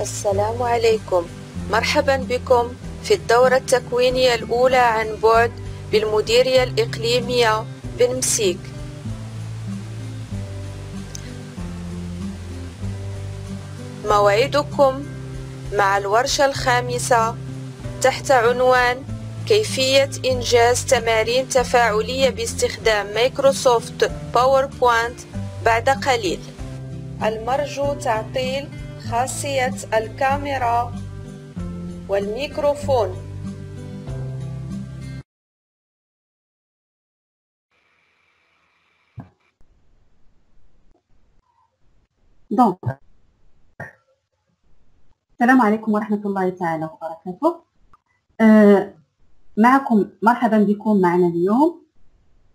السلام عليكم. مرحبا بكم في الدورة التكوينية الأولى عن بعد بالمديرية الإقليمية بنمسيك. موعدكم مع الورشة الخامسة تحت عنوان كيفية إنجاز تمارين تفاعلية باستخدام مايكروسوفت باوربوينت بعد قليل. المرجو تعطيل خاصية الكاميرا والميكروفون. السلام عليكم ورحمة الله تعالى وبركاته. معكم مرحبا بكم معنا اليوم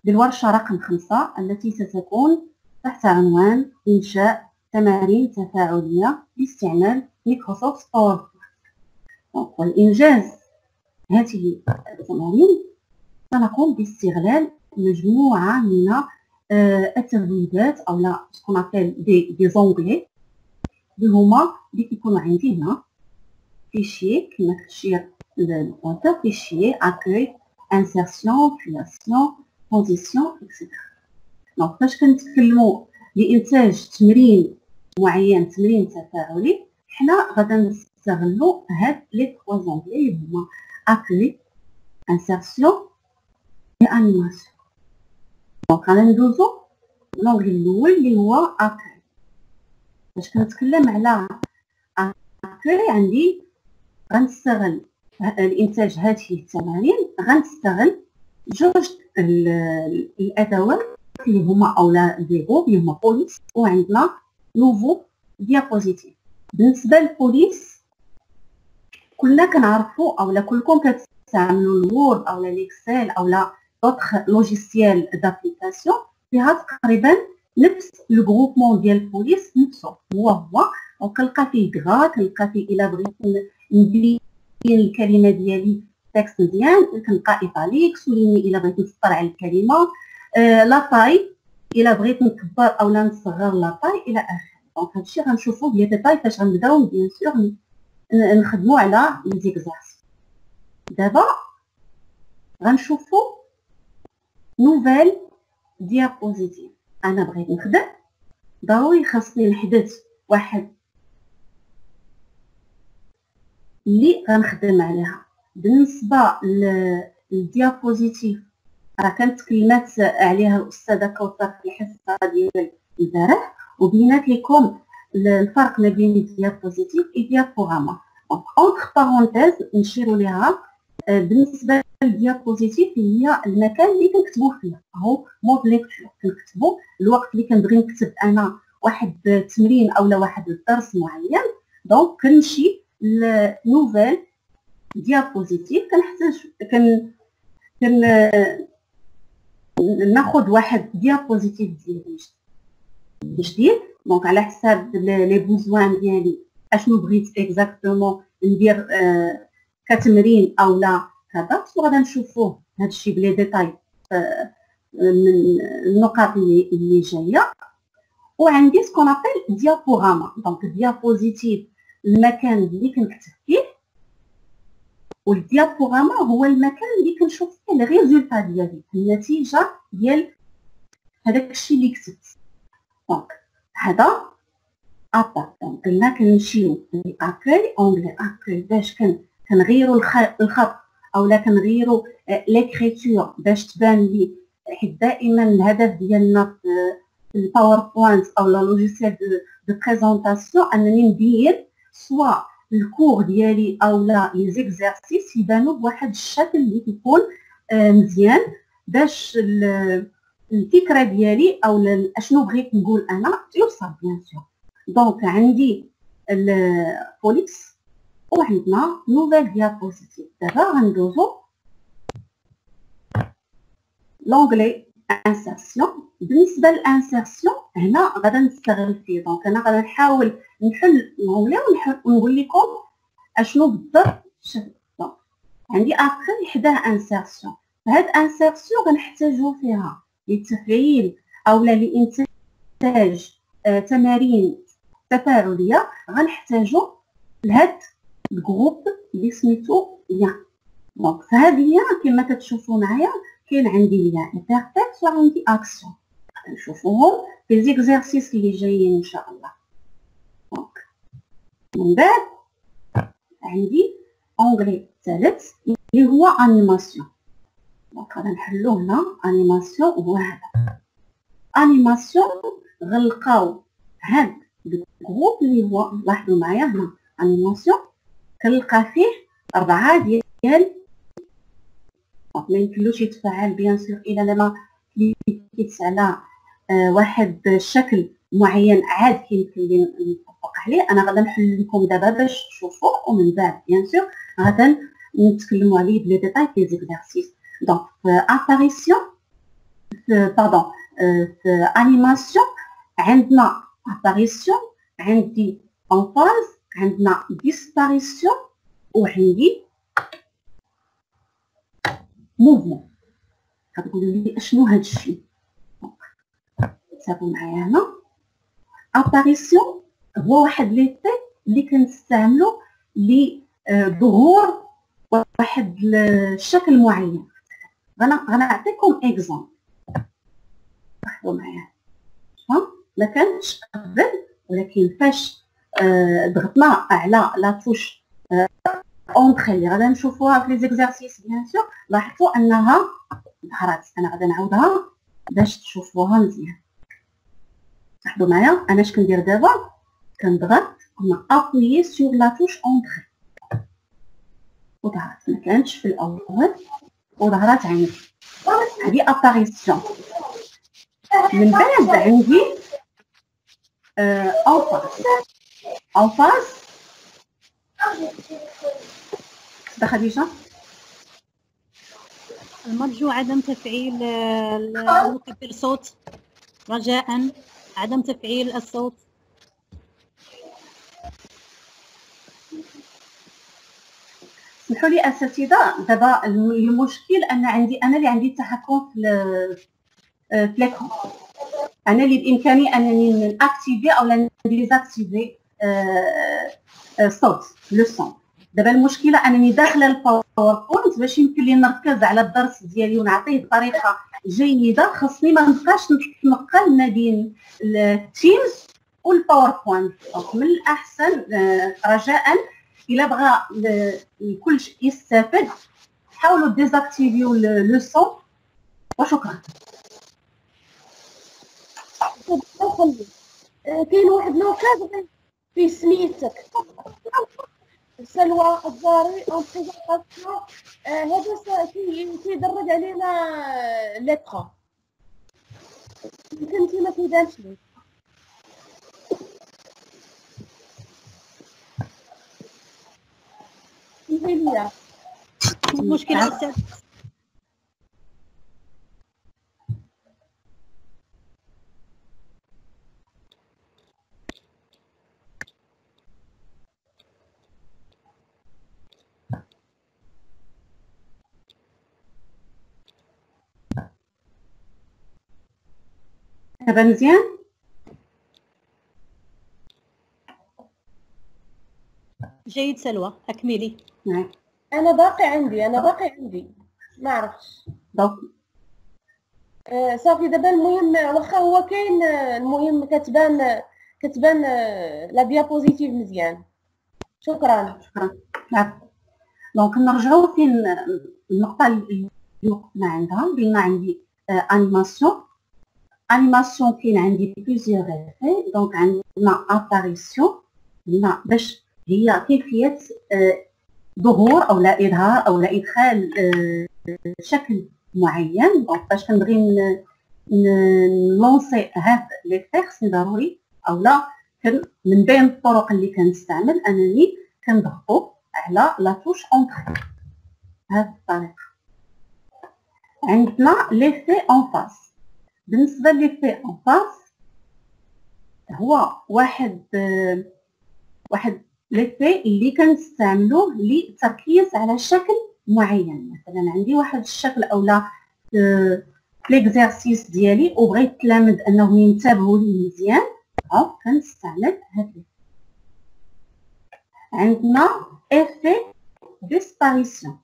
بالورشة رقم 5 التي ستكون تحت عنوان إنشاء تمارين تفاعلية باستعمال مايكروسوفت باوربوينت. والإنجاز هذه التمارين سنقوم باستغلال مجموعة من التبويبات أو لا سكون أبل دي زونغلي اللي هما اللي كيكونوا عندي هنا فيشي كما كتشير البوانتور فيشي اكوي انسيرسيون كرياسيون بوزيسيون اكسيتيرا. دونك فاش كنتكلموا لإنتاج تمرين معين تمرين تفاعلي حنا غادا نستغلوا هاد لي تخوا زونغلي اللي هما اكوي انسيرسيون و انيماسيون. دونك غادا ندوزو لونغلي الاول اللي هو اكوي. باش كنتكلم على اكوي عندي غنستغل الانتاج هذه التمارين غنستغل جوج الادوات اللي هما اولا ديغو اللي هما بوليس وعندنا نوفو ديابوزيتيف. بالنسبه للبوليس كلنا كنعرفوا اولا كلكم كتستعملوا الوورد اولا الاكسل اولا دوطخ لوجيسيال دابليكاسيون فيها تقريبا نفس الجروبمون ديال البوليس نفسه هو وكنلقى فيه كغا كنلقى فيه الا بغيت نبين الكلمه ديالي تكست مزيان كنلقى ايطاليك سوليني الا بغيت نسطر على الكلمه لا طاي الا بغيت نكبر اولا نصغر لا طاي الى اخره. دونك هادشي غنشوفوه بيان ديتاي فاش غنبداو بيان سور نخدموا على لي زيكزارسي. دابا غنشوفوا نوفيل ديابوزيتيف. انا بغيت نخدم ضروري خاصني نحدد واحد اللي غنخدم عليها. بالنسبه للديابوزيتيف راه كانت تكلمات عليها الاستاذه كوثر في الحصه ديال البارح وبينات لكم الفرق ما بين الديابوزيتيف والديابوغراما. دونك اونتر بارونتيز نشيروا ليها. بالنسبه للديابوزيتيف هي المكان اللي كنكتبوا فيه اهو مود ليكتور كنكتبوا الوقت اللي كنبغي نكتب انا واحد التمرين اولا واحد الدرس معين. دونك كنمشي لنوفيل ديابوزيتيف كنحتاج ناخذ واحد ديابوزيتيف ديالي جديد. دونك على حساب لي بوزوان ديالي اشنو بغيت اكزاكتومون ندير كتمرين اولا كذا وغادا نشوفوه هادشي بلي ديتاي من النقاط اللي جايه. وعندي سكون ابل ديابوغراما. دونك ديابوزيتيف المكان اللي كنكتب فيه والديابوغراما هو المكان اللي كنشوف فيه لي ريزولطا ديالي النتيجه ديال هذاك الشيء اللي كتبت. دونك هذا ابا. دونك قلنا كنمشيو لاكاي اونغلي اكاي باش كنغيروا الخط اولا كنغيروا ليكريتور باش تبان لي حيت دائما الهدف ديالنا في الباوربوينت او لا لوجيسيال دو بريزونطاسيون انني نبين سوا الكور ديالي اولا لي زيكزارسيس يبانوا بواحد الشكل اللي كيكون مزيان باش الفكره ديالي اولا اشنو بغيت نقول انا يوصل بيان سور. دونك عندي البوليس وعندنا نوفيل ديابوزيتيف. دابا غندوزو لونغلي انسيرسيون. بالنسبه للانسيرسيون هنا غادا نستغل فيه. دونك انا غادا نحاول نحل لونغلي ونقول لكم اشنو بالضبط الشكل. دونك عندي ابخي حداه انسيرسيون. هاد انسيرسيون غنحتاجو فيها للتفعيل اولا لانتاج تمارين تفاعليه غنحتاجو لهاد الجروب اللي سميتو ليان. دونك في هاد ليان كما كتشوفوا معايا كاين عندي ليان انترتكست وعندي اكسيون، نشوفوهم في زيكزارسيس اللي جايين ان شاء الله. دونك من بعد عندي اونغلي ثالث اللي هو انيماسيون. دونك غادي نحلو هنا انيماسيون، هو هذا انيماسيون. غنلقاو هاد الجروب اللي هو، لاحظوا معايا هنا انيماسيون كنلقى فيه 4 ديال ما يمكنلوش يتفاعل بيان سور الا ما كليكيت على واحد الشكل معين عاد كيمكن لي نطبق عليه. انا غادا نحل لكم دابا باش تشوفوا، ومن بعد بيان سور غادا نتكلموا عليه بلي ديتاي في زيكزارسيس. دونك في اباريسيون باردون في انيماسيون عندنا اباريسيون، عندي انفاز، عندنا ديسباريسيون، وعندي موفمون. كتقولوا لي اشنو هاد الشيء؟ تابعوا معايا هنا. اباريسيون هو واحد ليفي اللي كنستعملو لظهور واحد الشكل معين. غنعطيكم اكزامبل، لاحظوا معايا. ما كانش قبل، ولكن فاش ضغطنا على لاتوش اونطري اللي غادا نشوفوها في لي زيكزارسيس بيان سور، لاحظوا انها ظهرت. انا غادا نعاودها باش تشوفوها مزيان. لاحظوا معايا انا اش كندير دابا، كنضغط هنا ابويي سور لاتوش اونطري وظهرت. ما كانتش في الاول وظهرت عندي. هذه اباريسيون. من بعد عندي انفاس. انفاس خديجه. المرجو عدم تفعيل مكبر الصوت، رجاء عدم تفعيل الصوت. اسمحوا لي اساتذه، دابا المشكل ان انا اللي عندي التحكم في ليكرون. انا اللي بامكاني انني ناكتيفي او نديزاكتيفي الصوت لو سون. دابا المشكله انني داخله الباوربوينت باش يمكن لي نركز على الدرس ديالي ونعطيه بطريقه جيده، خاصني ما نبقاش نتنقل ما بين التيمز والباوربوينت. من الاحسن رجاء الا بغى الكل يستافد حاولوا ديزاكتيفيو لو سون وشكرا. كاين واحد لوكاد في سميتك سلوى الزاري اون بريزونطاسيون، هذا كيدرج علينا ليكرون، يمكن ما كيبانش لي. ليا المشكلة أستاذ دابا مزيان. جيد سلوى، أكملي. نعم انا باقي عندي ما عرفتش. دونك صافي دابا المهم واخا هو كاين، المهم كتبان لا ديابوزيتيف مزيان. شكرا. نعم. دونك نرجعو فين النقطه اللي وقفنا عندها. قلنا عندي انيماسيون. انيماسيون كاين عندي بليزيور افي. دونك عندنا اباريسيون، قلنا باش هي كيفيه ظهور او لا اظهار او لا ادخال شكل معين. دونك باش كنبغي نلونسي هاد لي تيكست ضروري او لا، من بين الطرق اللي كنستعمل انني كنضغطو على لاتوش اونطري بهذه الطريقه. عندنا ليفي اون فاس. بالنسبه ليفي اون فاس هو واحد ليفي اللي كنستعملوه للتركيز على شكل معين. مثلا عندي واحد الشكل اولا ليكزارسيس ديالي وبغيت التلاميذ انهم ينتبهوا ليه مزيان، كنستعمل هاد عندنا افي ديسباريسيون.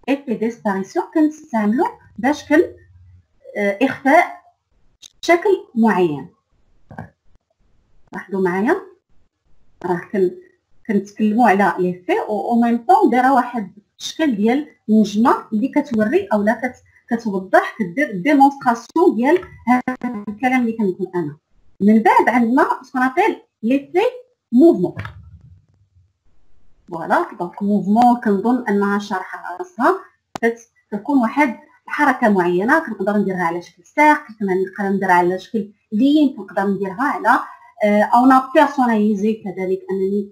افي ديسباريسيون كنستعملو باش اخفاء شكل معين. لاحظوا معايا راه كنتكلموا على لي في او ميم طون دايره واحد الشكل ديال النجمه اللي كتوري اولا كتوضح كدير ديمونستراسيون ديال هذا الكلام اللي كنقول انا. من بعد عندنا سكونابيل لي في موفمون. فوالا دونك موفمون كنظن انها شرحها راسها، كتكون واحد حركه معينه كنقدر نديرها على شكل ساق، كنقدر نديرها على شكل لين، كنقدر نديرها على او نا بيرسوناليزي كذلك انني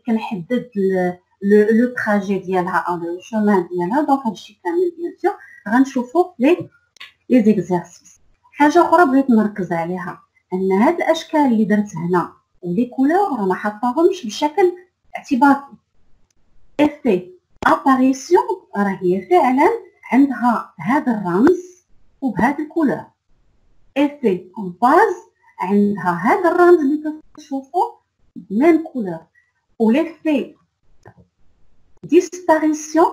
كنحدد لو تراجي ديالها او لو شومان ديالها. دونك هادشي كامل بيان سور غنشوفو لي زيكزارسيس. حاجه اخرى بغيت نركز عليها ان هاد الاشكال اللي درت هنا ولي كولور راه ما حطاهمش بشكل اعتباطي. افي اباريسيون راه هي فعلا عندها هذا الرمز وبهذا الكولور. افي باز عندها هذا الرمز اللي كتشوفوه بميم كولور، وليفي ديسباريسيون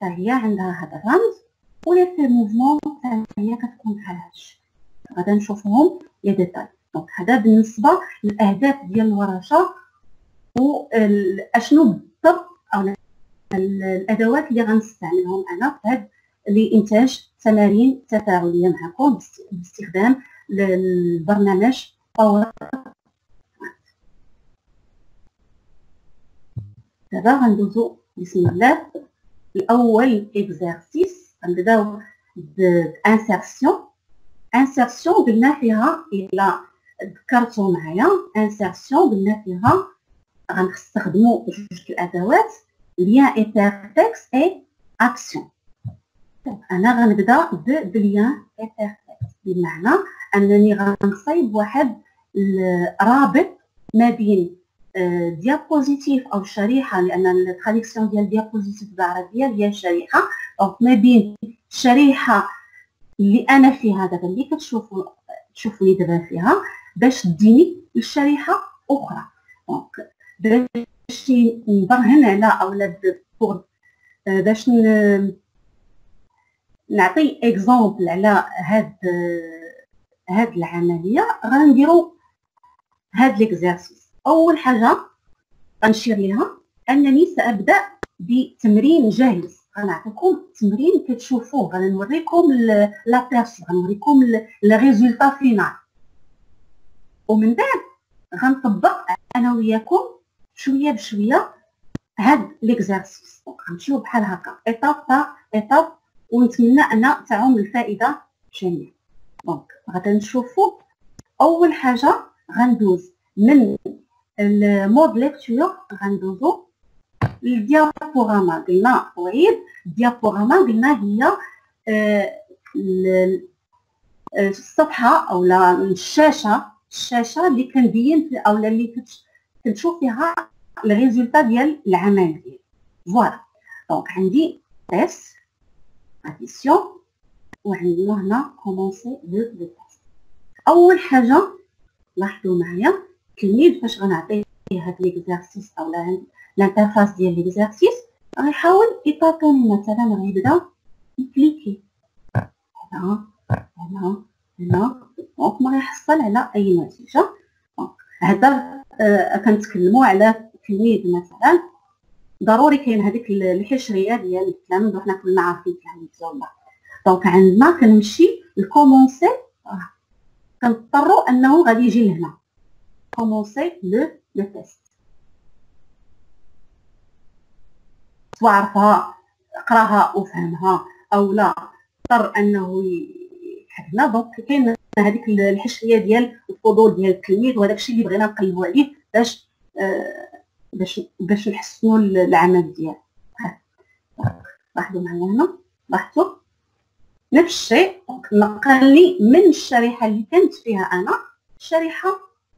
فهي عندها هذا الرمز، وليفي موفمون فهي كتكون بحال هادشي. غادا نشوفوهم لي ديتاي. دونك هذا بالنسبه للاهداف ديال الورشه واشنو بالضبط او الادوات اللي غنستعملهم انا في هذا لانتاج تمارين تفاعليه معكم باستخدام البرنامج باور. دابا غندوزو بسم الله الاول اكزرسيس. غنبداو بانسيرسيون. انسيرسيون قلنا فيها الا ذكرتو معايا انسيرسيون قلنا فيها غنستخدمو جوج الادوات لين انترتكس اي اكسيون. انا غنبدا بلين انترتكس بمعنى انني غنصايب واحد الرابط ما بين ديابوزيتيف او شريحه، لان التراديكسيون ديال ديابوزيتيف بالعربيه هي شريحه، دونك ما بين الشريحه اللي انا فيها دابا اللي تشوفوني دابا فيها باش تديني لشريحه اخرى. دونك باش نبرهن على اولا باش نعطي اكزومبل على هاد العمليه غنديرو هاد ليكزارسيس. اول حاجه غنشير ليها انني سابدا بتمرين جاهز. غنعطيكم تمرين كتشوفوه، غنوريكم لا بيرسون، غنوريكم لي ريزولطا فينال، ومن بعد غنطبق انا وياكم شويه بشويه هاد ليكزارسيس. دونك غنمشيو بحال هكا ايطاب با ايطاب، ونتمنى ان تعم الفائده جميع. دونك غادا نشوفوا اول حاجه غندوز من المود ليكتور، غندوزو للديابوراما. قلنا وعيد الديابوراما قلنا هي الصفحه او الشاشه اللي كنبين في اولا اللي كنشوف فيها الريزولطا ديال العمل ديالي. فوالا دونك عندي تيست اديسيون وعندنا هنا كومونسي لو تيست. اول حاجه لاحظوا معايا التلميذ فاش غنعطيه هاد ليكزارسيس او الانترفاس ديال ليكزارسيس غيحاول يطاطوني. مثلا غيبدا يكليكي هنا هنا هنا، دونك ما غيحصل على اي نتيجه. هذا كنتكلموا على التلميذ مثلا ضروري كاين هذيك الحشريه ديال التلاميذ وحنا كلنا عارفين التلاميذ والله. دونك عندنا كنمشي لكومونسي، كنضطروا انه غادي يجي لهنا كومونسي لو تيست. سواء عرفها قراها وفهمها او لا اضطر انه يحدنا. دونك كاين هذيك الحشريه ديال الفضول ديال التلميذ، وهذاك الشيء اللي بغينا نقلبوا عليه باش نحسنوا العمل ديالو. لاحظوا معايا هنا، لاحظتوا نفس الشيء نقلني من الشريحه اللي كنت فيها انا شريحه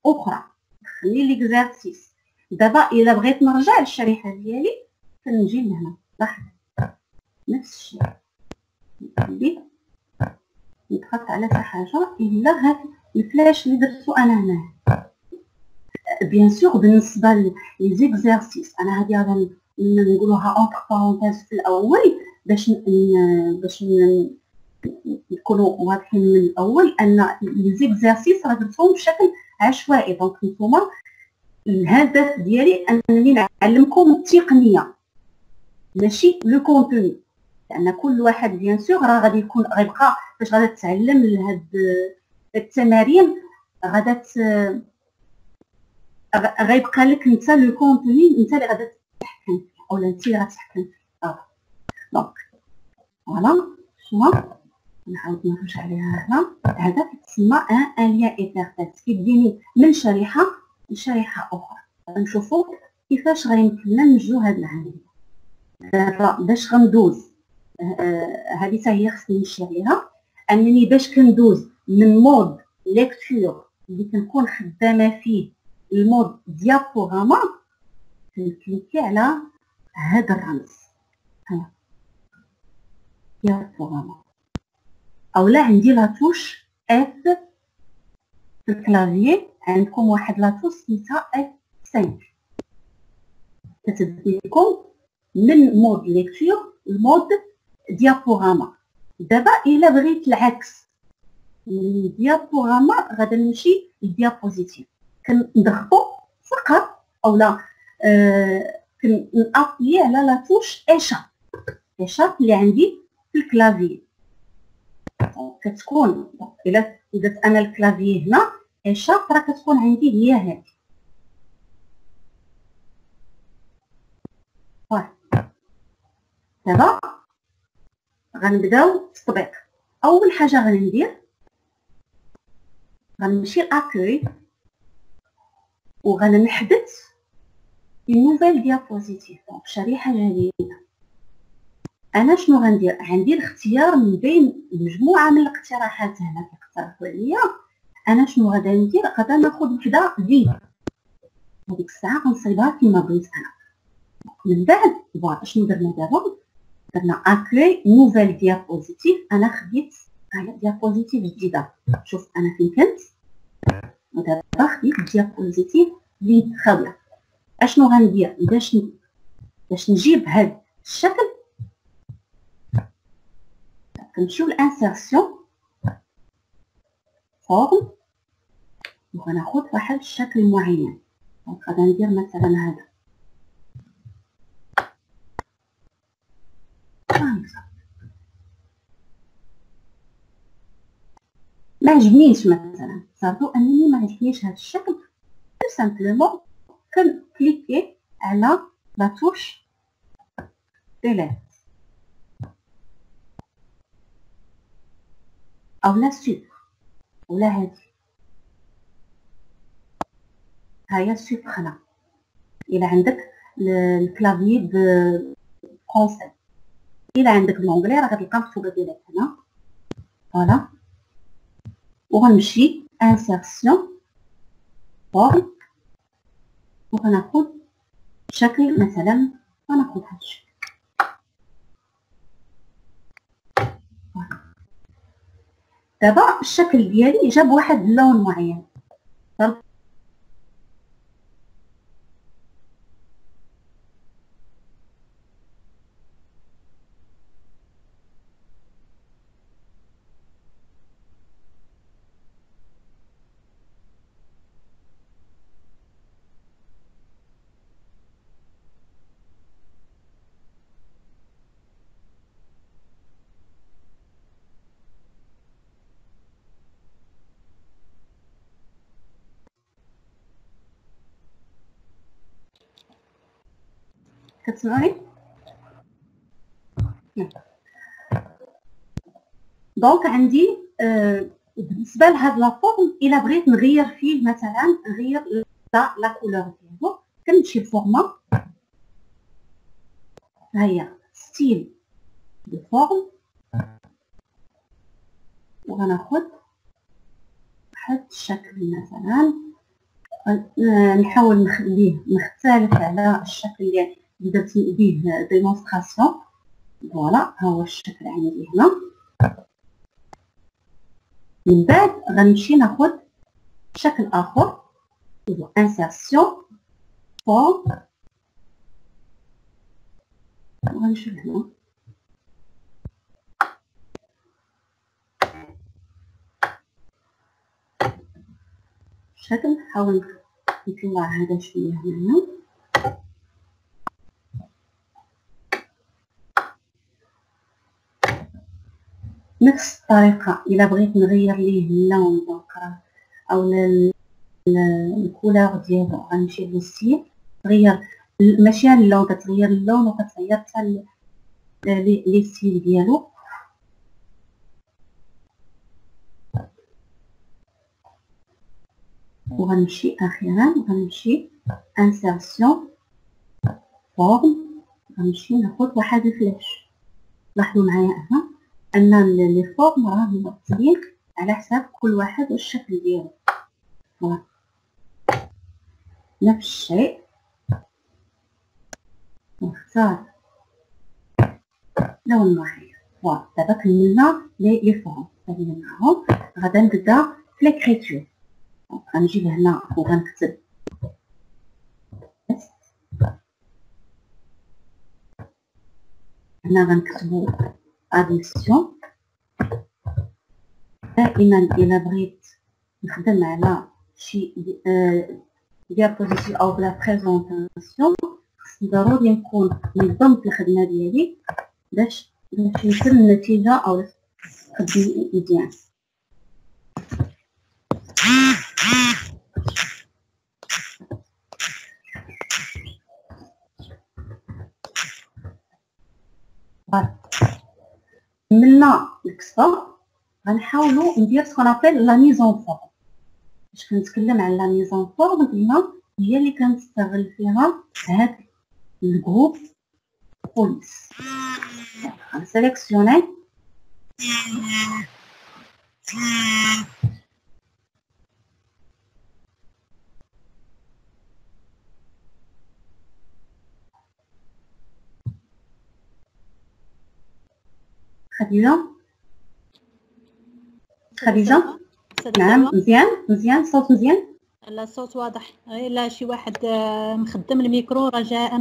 اخرى. دخلني ليكزارسيس. دابا الا بغيت نرجع للشريحه ديالي كنجي لهنا، لاحظ نفس الشيء اللي نضغط على شي حاجه الا هاد الفلاش اللي درتو انا هنا. بيان سور بالنسبه لي زيكزارسيس انا هذه غادي نقولوها اونتر بارونتيز في الاول باش نكونوا واضحين من الاول ان لي زيكزارسيس راه درتهم بشكل عشوائي. دونك نتوما الهدف ديالي انني نعلمكم التقنيه ماشي لو كونتوني، لان كل واحد بيان سور راه غادي يكون غيبقى فاش غادا تتعلم هاد التمارين غادا غيبقى لك انت لو كونتوني انت اللي غادا تحكم فيه اولا انت اللي غتحكم فيه. دونك فوالا شنو نعاود نرجع عليها هنا. هذا كيتسمى ان ليان ايترتيت كيديني من شريحه لشريحه اخرى. نشوفوا كيفاش غيمكن لنا ننجزو هاد العمليه. دابا باش غندوز هذه حتى هي خصني نشير ليها انني باش كندوز من مود ليكتور اللي كنكون خدامه فيه المود ديابوغراما كنكليكي على هذا الرمز هنا ديابوغراما اولا عندي لاتوش اف في الكلافيي عندكم واحد لاتوش سميتها اف 5 كتديكم من مود ليكتور المود ديابوغراما. دابا الا بغيت العكس من ديابوغراما غادا نمشي للديابوزيتيف كنضغطو فقط اولا كنابلي على لاتوش اشارب اللي عندي في الكلافيي. كتكون الا درت انا الكلافيي هنا اشارب راه كتكون عندي هي هذه. دابا غنبداو التطبيق. اول حاجه غندير غنمشي لاكوي وغنحدث نوفيل ديابوزيتيف شريحه جديده. انا شنو غندير؟ عندي الاختيار من بين مجموعه من الاقتراحات هنا كيقترحوا عليا. انا شنو غادا ندير؟ غادا ناخذ وحده فيد هذيك الساعه غنصايبها كما بغيت انا. من بعد فوالا شنو درنا دابا؟ درنا اكوي نوفيل ديابوزيتيف. انا خديت ديابوزيتيف جديده. شوف انا فين كنت ودابا خديت ديابوزيتيف فيد خاويه. اشنو غندير باش نجيب هذا الشكل؟ كنمشيو لانسيرسيون فورم وغناخد واحد الشكل معين. دونك غادا ندير مثلا هذا ما عجبنيش مثلا صافو انني ما عجبنيش هذا الشكل تو سامبلومون كنكليكي على لا توش ديليت اولا سوبر ولا هادي هيا سوبر هنا. الى عندك الكلافيي بالفرونسي الى عندك بالانجلي راه غتلقى مكتوبه ديليت هنا. فوالا وغنمشي انسيرسيون فورم وغناخد شكل مثلا غناخد هاد الشكل. دابا الشكل ديالي جاب واحد اللون معين. كتسمعوني؟ دونك عندي بالنسبه لهاد لافورم الا بغيت نغير فيه مثلا نغير لا كولور ديالو كنمشي لفورما هيا ستيل دو فورم وغناخد واحد الشكل مثلا نحاول نخليه مختلف على الشكل اللي درت به ديمونستراسيون. فوالا ها هو الشكل عندي هنا. من بعد غنمشي ناخد شكل اخر insertion forme وغنمشيو لهنا بشكل نحاول نطلع هذا شويه هنايا نفس الطريقه الا بغيت نغير ليه اللون دونك او الكولور ديالو غنمشي للستيل تغير ماشي اللون كتغير اللون وكتغير حتى لي ستيل ديالو وغنمشي اخيرا غنمشي انسيرسيون فورم غنمشي ناخذ واحد الفلاش. لاحظوا معايا هنا ان لي فورم راه مرتبين على حساب كل واحد والشكل ديالو نفس الشيء نختار لون معين. فوالا دابا كملنا لي فورم خلينا معاهم. غادا نبدا في ليكريتور غنجي لهنا وغنكتب هنا غنكتبو اديسيون. دائما الا بغيت نخدم على شي ديابوزيتيف او بلا بريزونطاسيون خصني ضروري نكون نظمت الخدمه ديالي باش يمكن النتيجه او تخدم مزيان. كملنا الكسفه غنحاولوا ندير سكونابيل لا ميزون فورم. باش كنتكلم على لا ميزون فورم ديما هي اللي كنستغل فيها هاد الجروب بوليس. غنسيليكسيوني خديجة نعم مزيان الصوت مزيان. لا الصوت واضح الا شي واحد مخدم الميكرو رجاء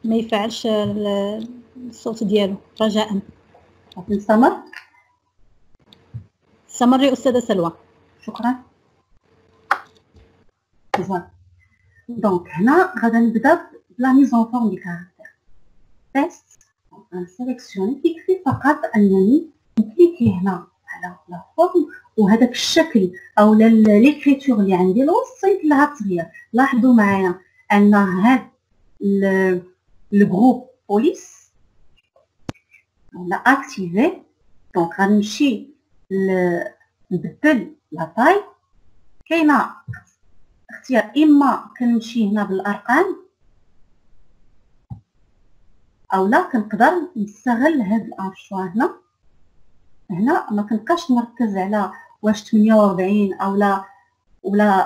ما يفعلش الصوت ديالو رجاء. نستمر استمري استاذه سلوى. شكرا. دونك هنا غادا نبدا بلا ميزون فورم دي كاركتير تيست. غنسيليكسيوني يكفي فقط انني نكليكي هنا على لا فورم وهذاك الشكل او ليكريتور اللي عندي الوسط لها التغيير. لاحظوا معايا ان هاد الجروب بوليس ولا اكتيفي. دونك غنمشي نبدل لا طاي. كاينه اختيار اما كنمشي هنا بالارقام او لا كنقدر نستغل هاد الانشوا هنا ما كنبقاش نركز على واش 48 او لا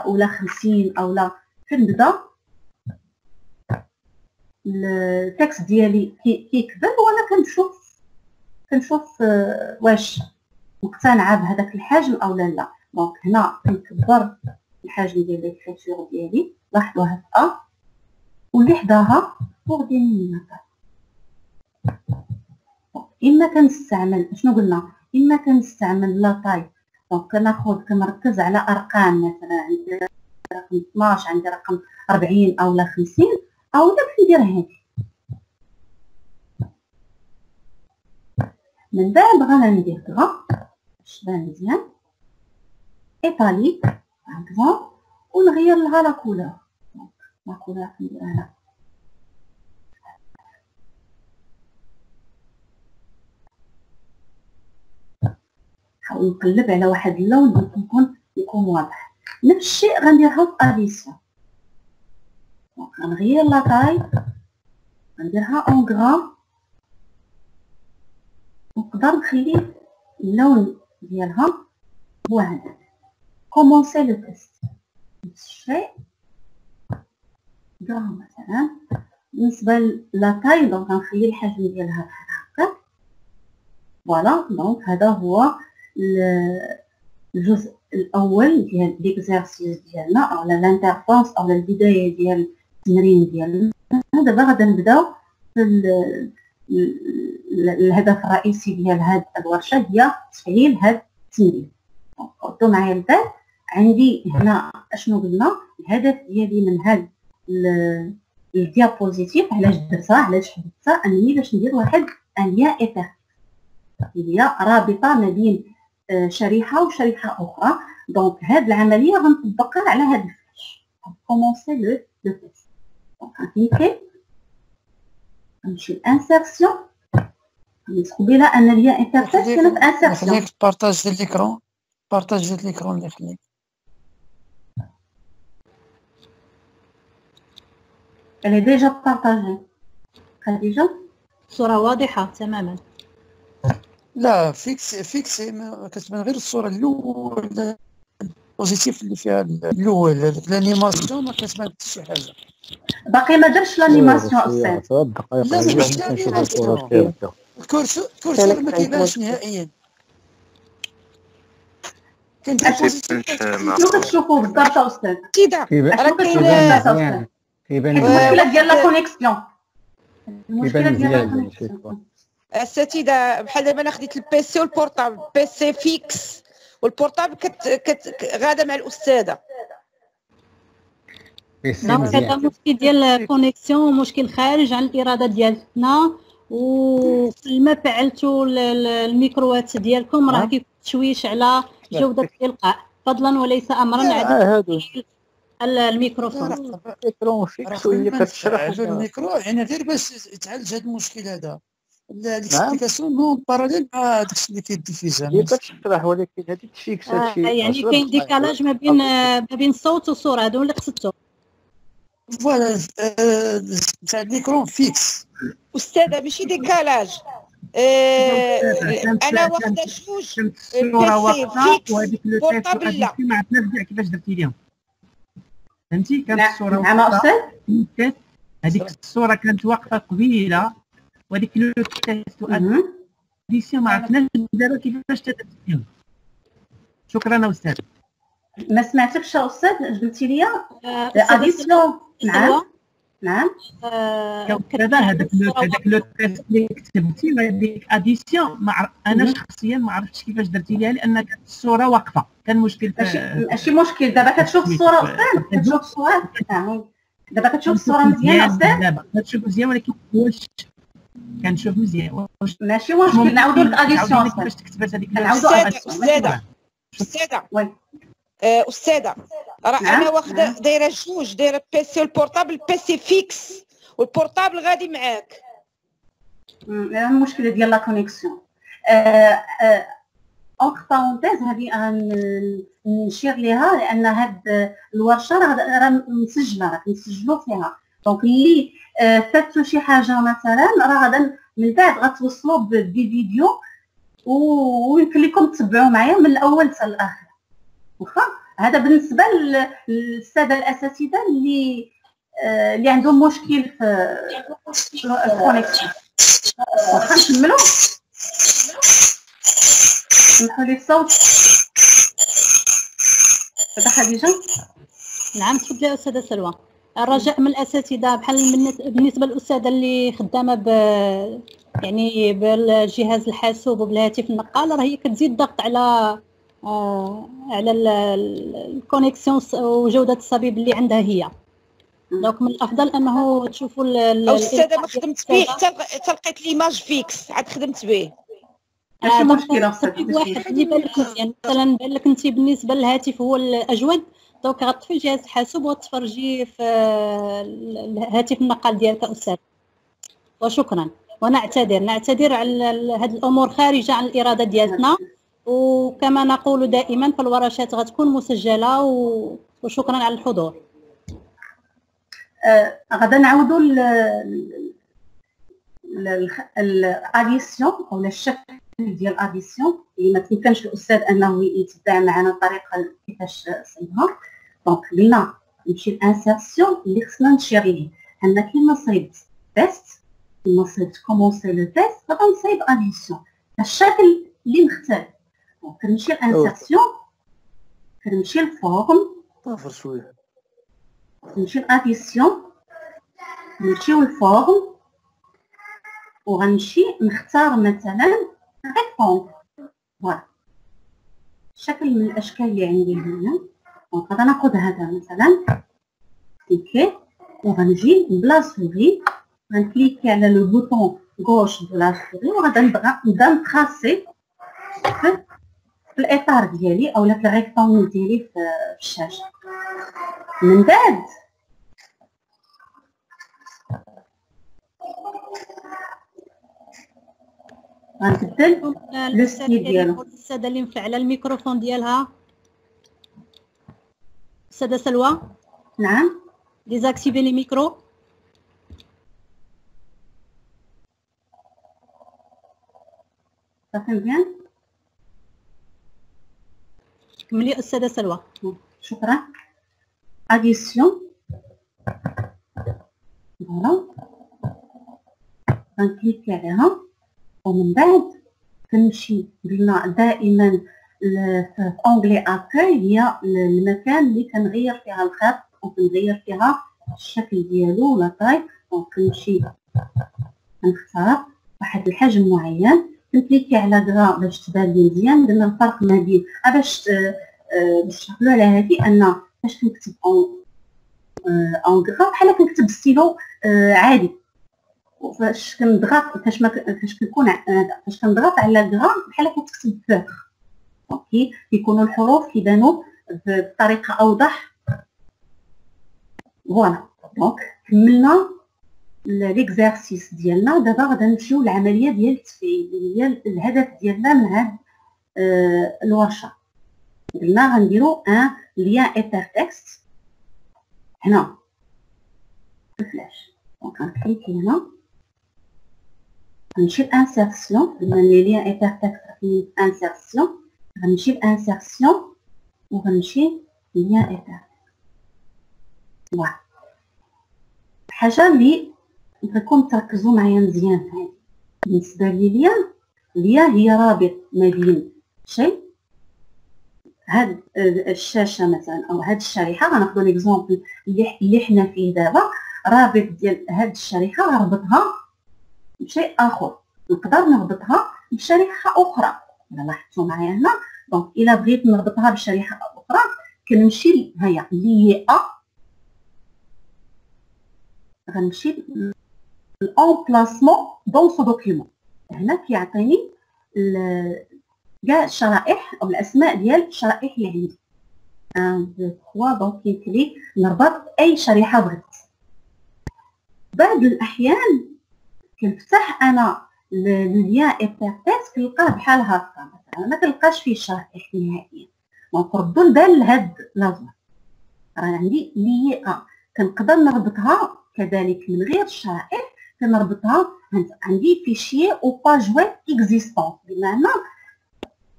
ولا 50 او لا. كنبدا التكست ديالي كيكبر وانا كنشوف واش مقتنعه بهذاك الحجم او لا. دونك هنا كنكبر الحجم ديال الكريتور ديالي. لاحظوا هكا واللي حداها وغادي نطلع. اما كنستعمل شنو قلنا اما كنستعمل لا طاي. دونك كنركز على ارقام مثلا عندي رقم 12 عندي رقم 40 او لا 50 او لا كندير هادي. من بعد غندير كذا باش تبان مزيان ايطالي هكذا ونغير لها لا كولور. لا كولور كنديرها هنا نحاول نقلب على واحد اللون باش يكون واضح. نفس الشيء غنديرها في اديسيون. دونك غنغير لا طاي غنديرها اون غرام ونقدر نخلي اللون ديالها هو هذا. كومونسي لو تيست نفس الشيء غرام مثلا. بالنسبه لا طاي دونك غنخلي الحجم ديالها بحال هكا. فوالا دونك هذا هو الجزء الاول ديال ليكزارسيس ديالنا او لانترفاس او البدايه ديال التمرين ديالنا. دابا غادي نبداو الهدف الرئيسي ديال هاد الورشه هي تفعيل هاد التمرين. قدوا معايا البال. عندي هنا اشنو قلنا الهدف ديالي من هاد الديابوزيتيف. علاش درتها علاش حددتها؟ انني باش ندير واحد ليان افيكتيف اللي هي رابطه ما بين شريحه وشريحه اخرى. دونك هاد العمليه غنطبقها على هاد الفلاش. كومونسي لو تيست. دونك غنكليكي نمشي لانسيرسيون. ندخل بلا ان ليان افيكتيف كانت انسيرسيون. خليك بارطاج ليكرون. بارطاج ليكرون اللي خليك. Elle est déjà partagée. خديجة الصورة واضحة تماما. لا فيكس كتبان غير الصورة الأولى البوزيتيف اللي فيها الأول. الانيماسيون ما كتبان حتى شي حاجة. باقي ما درتش لانيماسيون استاذ. لا ماشي الانيماسيون. الكورسور ما كيبانش نهائيا. كاين شنو كتشوفوا بالضبط استاذ؟ راه كاين المشكلة ديال لا كونيكسيون. المشكلة ديال لا مزيان كونيكسيون. الساتذه بحال دابا انا خديت البيسي والبورطابل. بيسي فيكس والبورطابل غاده مع الاستاذه. دونك هذا مشكل ديال الكونيكسيون ومشكل خارج عن الاراده ديالنا. وما فعلتوا الميكروات ديالكم راه كيكون تشويش على جوده الالقاء فضلا وليس امرا. هادو الميكروفون الالكترون فيكس وهي كتشرح الميكرو يعني غير باش يتعالج هذا المشكل هذا. الاكسبليكاسيون نو باراليل مع داكشي اللي كيديفيزا. هي كتشرح ولكن هذه تفيكس هادشي. يعني كاين ديكالاج ما بين الصوت والصوره. هادو اللي قصدتو. فوالا تاع الميكرو فيكس. استاذه ماشي ديكالاج. انا واخده جوج الصوره واقفه وهذيك لو تيست بورطابل لا. ما عرفناش كاع كيفاش درتي ليهم. فهمتي كانت الصوره نعم استاذ. هذيك الصوره كانت واقفه قبيله وهذيك لو تيست اديسيون ما عرفناش دابا كيفاش تديرهم. شكرا استاذ. ما سمعتكش استاذ قلتي لي اديسيون. نعم دابا هذاك لو تيست اللي كتبتي وهذيك اديسيون انا شخصيا ما عرفتش كيفاش درتي ليها لان كانت الصوره واقفه. كان مشكل ماشي مشكل. دابا كتشوف الصوره استاذ. كتشوف الصوره. دابا كتشوف الصوره مزيان استاذ. دابا كتشوف مزيان ولكن واش كنشوف مزيان ماشي مشكل. نعاودوا لك اديسيون كيفاش كتبات هذيك استاذه راه انا واخده دايره جوج. دايره بيسي والبورطابل. بيسي فيكس والبورطابل غادي معاك. المشكله ديال لا كونيكسيون. اونتر بارونتيز هذه نشير ليها لان هاد الورشه راه مسجله. راه كنسجلوا فيها. دونك اللي فاتوا شي حاجه مثلا راه غادا من بعد غتوصلوا بفيديو ويمكن لكم تتبعوا معايا من الاول حتى الاخر. واخا هذا بالنسبه للساده الاساتذه اللي عندهم مشكل في الكونيكسيون. واخا نكملوا. سمحوا لي الصوت. هذا خديجه. نعم تفضلي استاذه سلوى. الرجاء من الاساتذه بحال بالنسبه للاستاذه اللي خدامه يعني بالجهاز الحاسوب وبالهاتف النقال راه هي كتزيد الضغط على الكونيكسيون وجوده الصبيب اللي عندها هي. دونك من الافضل انه تشوفوا الاستاذه ما خدمت به حتى لقيت ليماج فيكس عاد خدمت به. ماشي مشكله صبيب واحد اللي بان لك مزيان. مثلا بان لك انت بالنسبه للهاتف هو الاجود. دونك غتطفي الجهاز الحاسوب وتفرجي في الهاتف النقال ديالك استاذ. وشكرا. ونعتذر على هذه الامور خارجه عن الاراده ديالنا. وكما نقول دائما فالورشات غتكون مسجله. وشكرا على الحضور. غدا نعاودوا الاديسيون او الشكل ديال الاديسيون اللي ما تمكنش الاستاذ انه يتبع معنا الطريقه كيفاش صايبها. دونك قلنا نمشي لانسيرسيون اللي خصنا نشير ليه. عندنا كيما صايبت تيست كيما صايبت كومونسي لو تيست غادي نصايب اديسيون. الشكل اللي مختلف. دونك نمشي لانسيرسيون كنمشي للفورم، طافر شويه. نمشي لاديسيون، نمشيو للفورم وغنمشي نختار مثلا ريكتونغ. فوالا شكل من الاشكال اللي عندي هنا. غادي ناخذ هذا مثلا كليكي وغنجي بلا سوري، غنكليكي على لو بوطون غوش دو لا سوري وغادي نبدا نتراسي في الاطار ديالي اولا في الريكتونغ ديالي في الشاشه. من بعد غنبدل لو ستيل ديالو. الساده اللي مفعله الميكروفون ديالها، الساده سلوى. نعم ديزاكتيفي لي ميكرو. صافي مزيان. كملي الساده سلوى. شكرا. اديسيون، فوالا غنكليكي عليها ومن بعد كنمشي. قلنا دائما في اونغلي اكاي هي المكان اللي كنغير فيها الخط وكنغير فيها الشكل ديالو ولا طاي. كنمشي نختار واحد الحجم معين، كنكليكي على كرا باش تبان لي مزيان. قلنا الفرق ما بين باش نشرحوا على هذه ان فاش كنكتب اون كرا بحال كنكتب ستيلو عادي، وفاش كنضغط فاش كنضغط على كرا بحال كتكتب فوق. اوكي كيكونوا الحروف كيبانوا بطريقه اوضح. فوالا دونك كملنا ليكزارسيس ديالنا. دابا غادي نمشيو للعمليه ديال التفعيل اللي هي الهدف ديالنا من هاد الورشه. قلنا غنديرو ان ليان ايبرتكست هنا في الفلاش. دونك غنكليكي هنا، غنمشي لانسيرسيون. قلنا لي ليان ايبرتكست في انسيرسيون، غنمشي لانسيرسيون وغنمشي ليان ايبرتكست. واحد حاجه اللي بغيتكم تركزوا معايا مزيان في هذه. بالنسبه ليا هي رابط ما بين شيء، هاد الشاشه مثلا او هاد الشريحه. غناخذ ليكزومبل اللي حنا فيه دابا. رابط ديال هاد الشريحه غنربطها بشيء اخر، نقدر نربطها بشريحه اخرى. الا لاحظتوا معايا هنا، دونك الا بغيت نربطها بشريحه اخرى كنمشي هيا لي غنمشي l'emplacement dans ce document. هنا كيعطيني كاع الشرائح او الاسماء ديال الشرائح اللي عندي. 1 2 3. دونك كنكليك نربط اي شريحه بغيت. بعض الاحيان كنفتح انا ليان ايبرتكست كنلقاه بحال هكا مثلا ما كنلقاش فيه الشرائح نهائيا. دونك ردوا البال لهاد لازم راه عندي لي كنقدر نربطها كذلك من غير الشرائح. كنربطها عندي فيشي او باج ويب اكزيستون، بمعنى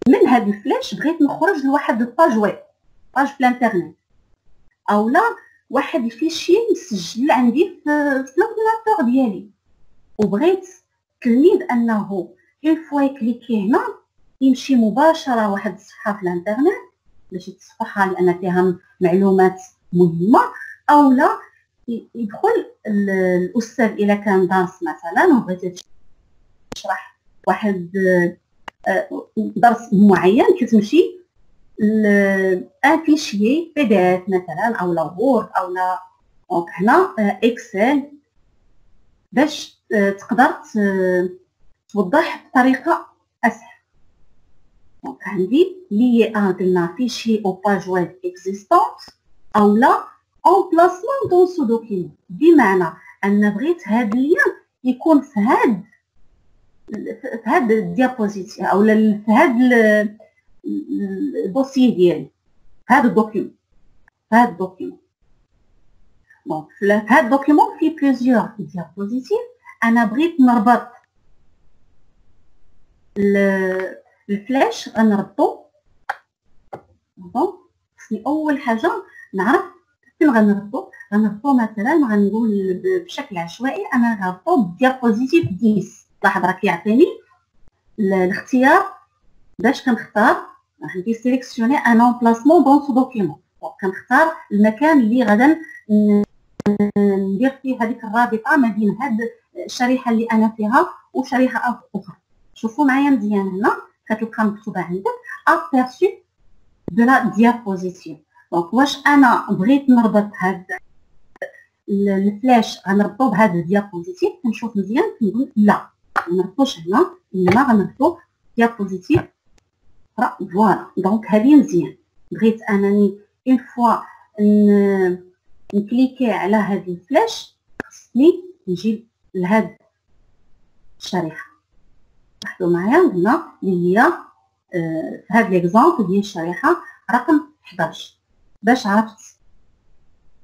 من هاد الفلاش بغيت نخرج لواحد الباج ويب، باج في الانترنت، اولا واحد الفيشي مسجل عندي في الكالكولاتور ديالي، وبغيت التلميذ انه اون فوا يكليكي هنا يمشي مباشره واحد الصفحه في الانترنت باش يتصفحها لان فيها معلومات مهمه، اولا يدخل الاستاذ الا كان دارس مثلا وبغيتي تشرح واحد درس معين كتمشي ان فيشي بي دي اف مثلا اولا وورد اولا هنا اكسل باش تقدر توضح بطريقه اسهل. دونك عندي لي قلنا فيشي او باج ويب اكزيستونت اولا emplacement dans ce document، بمعنى ان بغيت هاد اللين يكون في هاد الديابوزيتيف اولا في هاد الدوسي ديالي، في هاد الدوكيومون. دونك في هاد الدوكيومون فيه بليزيور ديابوزيتيف. انا بغيت نربط الفلاش، غنربطو. دونك خصني اول حاجه نعرف فين غنربطو مثلا. غنقول بشكل عشوائي انا غنربطو بالديابوزيتيف 10. لاحظ راه كيعطيني الاختيار باش كنختار غادي سيليكسيوني ان امبلاسمون دون سو دوكيمون. كنختار المكان اللي غادا ندير فيه هذيك الرابطه ما بين هاد الشريحه اللي انا فيها وشريحه اخرى. شوفوا معايا مزيان هنا كتلقى مكتوبه عندك ابيرسو دو لا ديابوزيتيف. دونك واش انا بغيت نربط هاد الفلاش غنربطو بهاد الديابوزيتيف؟ كنشوف مزيان كنقول لا ما نربطوش هنا، انما غنربطو ديابوزيتيف اخرى. فوالا دونك هذه مزيان. بغيت انني اون فوا نكليكي على هاد الفلاش خصني نجي لهاد الشريحه. لاحظوا معايا قلنا اللي هي في هاد ليكزامبل ديال الشريحه رقم 11. باش عرفت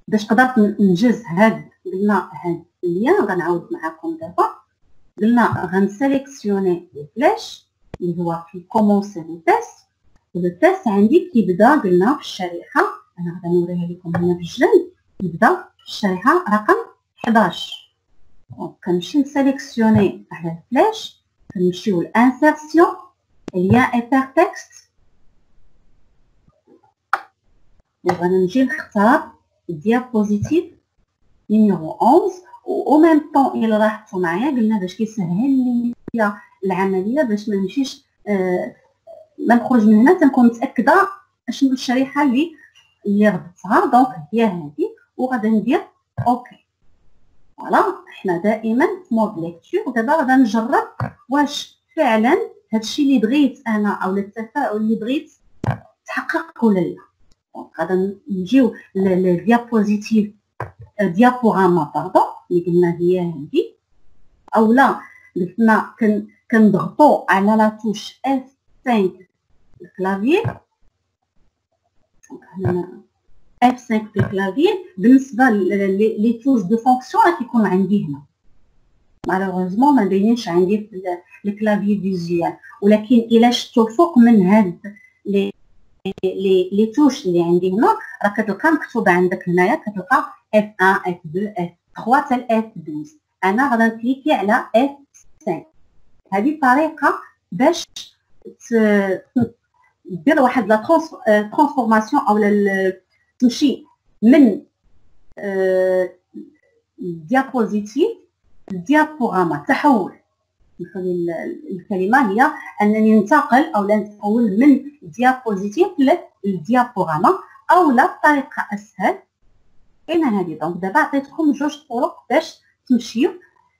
باش قدرت ننجز هاد قلنا هاد اللي غنعاود معكم دابا. قلنا غنسيليكسيوني الفلاش اللي هو في كومونسي لو تيست. لو تيست عندي كيبدا قلنا في الشريحه، انا غادي نوريها لكم هنا بالجنب، يبدا في الشريحه رقم 11. كنمشي نسيليكسيوني على الفلاش، كنمشيو لانسيرسيون ليان ايبر تكست وغنجي نختار الديابوزيتيف نيميرو 11. و ميم طون الى لاحظتوا معايا قلنا باش كيسهل لي العمليه باش ما نمشيش ما نخرج من هنا تنكون متاكده اشنو الشريحه اللي ربطتها. دونك هي هذه وغادي ندير اوكي. فوالا حنا دائما في مود ليكتور. ودابا غادي نجرب واش فعلا هادشي اللي بغيت انا او التفاعل اللي بغيت تحقق ولا لا. دونك غادي نجيو للديابوزيتيف ديابوراما باردون اللي قلنا هي هذه، اولا قلنا كنضغطوا على لا توش F5 الكلافيي. F5 في الكلافيي بالنسبه لي توش دو فونكسيون راه كيكون عندي هنا مالوغوزمون ما باينينش عندي في الكلافيي فيزيوال، ولكن الا شفتو فوق من هاد لي توش اللي عندي هنا راه كتلقى مكتوبه عندك هنايا، كتلقى F1 F2 F3 حتى F12. انا غادي نكليكي على F5. هذه طريقه باش دير واحد لا ترانسفورماسيون او تمشي من الديابوزيتيف للديابوراما. تحول الكلمه هي انني ننتقل او نتحول من الديابوزيتيف للديابوراما، او لا بطريقه اسهل كاينه هذه. دونك دابا عطيتكم جوج طرق باش تمشيو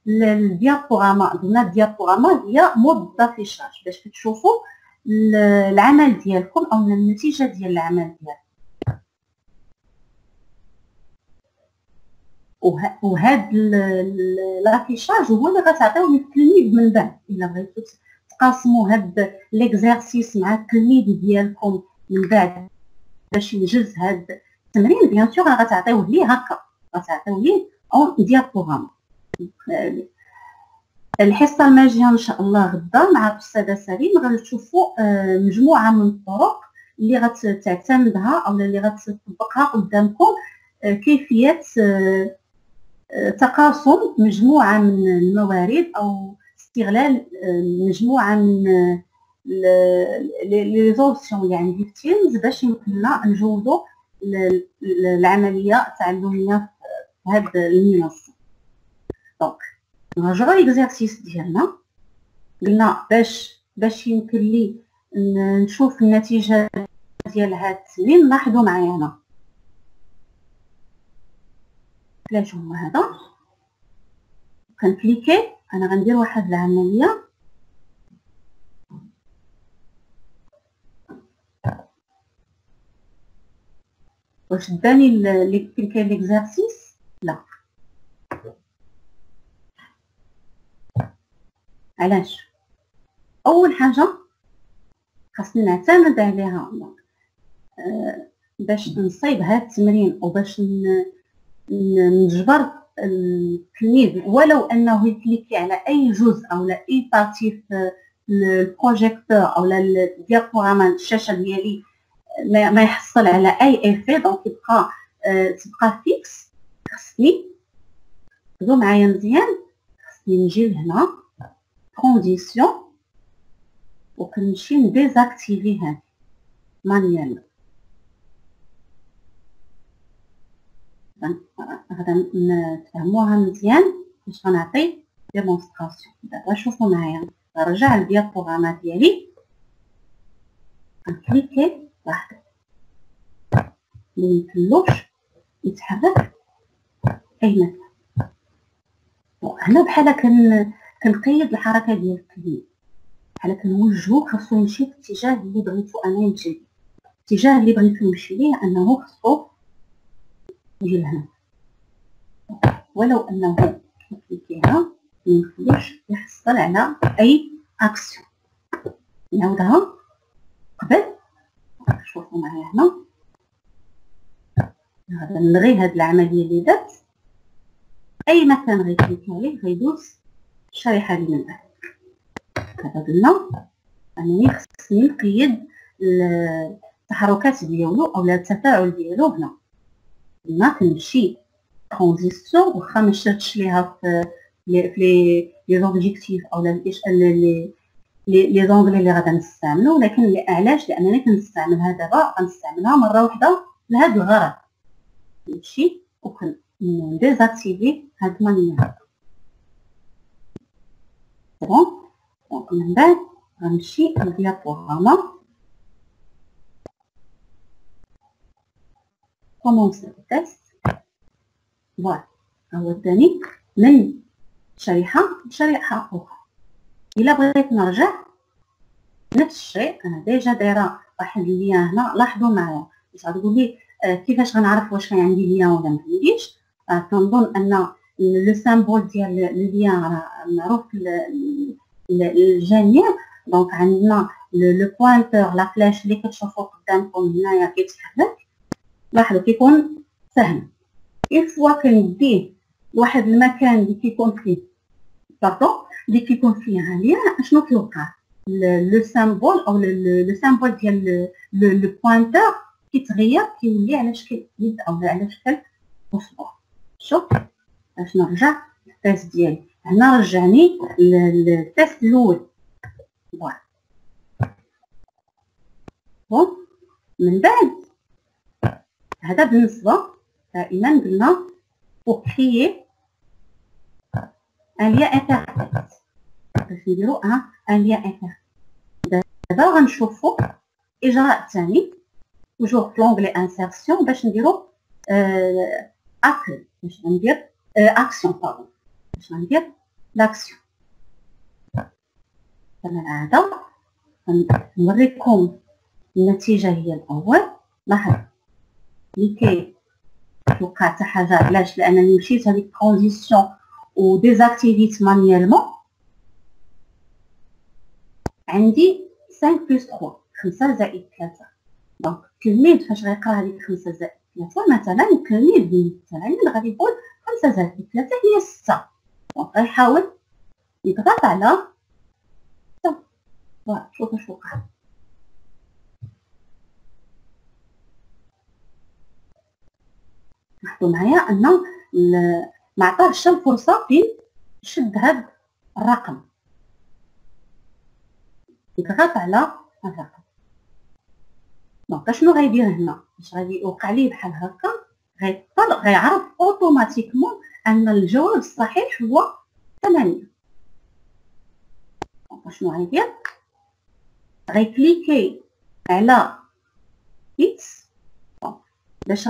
للديابوراما. قلنا الديابوراما هي مود دافيشاج باش تشوفوا العمل ديالكم او النتيجه ديال العمل ديالكم. وهاد لافيشاج هو اللي غتعطيوه للتلميذ من بعد. الا بغيتو تقاسموا هاد ليكزارسيس مع التلميذ ديالكم من بعد باش ينجز هاد التمرين، بيان سور غتعطيوه ليه هكا، غتعطيوه ليه اون ديابوراما. الحصه الماجيه ان شاء الله غدا مع الاستاذه سليم غادي تشوفوا مجموعه من الطرق اللي غتعتمدها او اللي غتطبقها قدامكم، كيفيه تقاسم مجموعه من الموارد او استغلال مجموعه من لي زوبسيون اللي عندي في تيمز باش يمكننا نجودوا العمليه التعلميه في هذه المنصه. دونك نرجعوا ليكزارسيس ديالنا. قلنا باش يمكن لي نشوف النتيجه ديال هذا التمرين. لاحظوا معايا هنا فلاش هو هذا، كنكليكي انا غندير واحد العمليه واش داني اللي كاين ليكزارسيس. لا علاش؟ اول حاجه خاصني نعتمد عليها باش نصيب هذا التمرين وباش نجبر التلميذ ولو انه يكليكي على اي جزء او لا اي بارتي في البروجيكتور او الديابوراما الشاشه ديالي ما يحصل على اي ايفي. دونك تبقى فيكس. خصني خذوا معايا مزيان، خصني نجي لهنا كونديسيون وكنمشي نديزاكتيفي هذه. مانيوال. غادا نتفهموها مزيان باش غنعطي ديمونستراسيون. دابا شوفوا معايا، نرجع للديابوغرامات ديالي، غنكليكي واحد اللي ميمثلوش يتحرك اي مكان. هنا بحال كنقيد الحركه ديال الكليك، بحال كنوجهو خاصو يمشي في الاتجاه اللي بغيتو انا يمشي ليه. الاتجاه اللي بغيتو يمشي ليه انه خاصو يجي لهنا، ولو انه كليكيها ميمكنلوش يحصل على اي اكسيون. نعاودها قبل، شوفوا معايا هنا، غادا نلغي هاد العمليه اللي درت. اي مكان غيكليكي عليه غيدوز الشريحه اللي من بعد. هذا قلنا انني خصني نقيد التحركات ديالو اولا التفاعل ديالو. هنا قلنا كنمشي ترانزيسيون، واخا ما شرتش ليها في لي زوبجيكتيف اولا لي زونغلي اللي غادا نستعملو، ولكن علاش؟ لانني كنستعملها دابا، غنستعملها مره واحده لهذا الغرض. نمشي وكن ديزاكتيفي هاد المانيوال. بون، دونك من بعد غنمشي للديابوغراما، كومونسي التيست. فوالا هو داني من شريحه لشريحه اخرى. الا بغيت نرجع نفس الشيء، انا ديجا دايره واحد اللين هنا. لاحظوا معايا باش غتقول لي كيفاش غنعرف واش كاين عندي لين ولا ما عنديش. كنظن ان لو سامبول ديال اللين راه معروف للجميع. دونك عندنا لو بوينتور، لا فلاش اللي كتشوفوا قدامكم هنايا كيتحرك. لاحظوا كيكون سهم. اون فوا كنديه لواحد المكان اللي كيكون فيه باردون، اللي كيكون فيه لين، اشنو كيوقع؟ لو سامبول او لو سامبول ديال لو بوينتور كيتغير، كيولي على شكل يد او على شكل اصبع. شوف باش نرجع للتيست ديالي. هنا رجعني للتيست الاول. فوالا بون، من بعد هذا بالنسبه دائما قلنا pour créer un lien intertexte. باش نديرو ان lien intertexte. دابا غنشوفو اجراء ثاني توجور في لونغلي انسيرسيون باش نديرو اكل، باش ندير اكسيون باردون، باش ندير لاكسيون. كما العاده نوريكم النتيجه هي الاول. لاحظ لكي توقع حتى حاجه، علاش؟ لانني مشيت هذيك ترانزيسيون و ديزاكتيفيت مانيوالمون. عندي 5 بلس 3، 5 زائد 3. دونك التلميذ فاش غيقرا هذيك 5 زائد 3 مثلا، التلميذ مثلا غادي يقول 5 زائد 3 هي 6. دونك غيحاول يضغط على 6. فوالا شوف واش وقع. لاحظوا معايا ان ما عطاهش الفرصه فين يشد هذا الرقم، يضغط على الرقم. دونك شنو غيدير هنا؟ باش غادي يوقع ليه بحال هكا، غيعرف اوتوماتيكمون ان الجواب الصحيح هو 8. دونك شنو غيدير؟ غيكليكي على اكس باش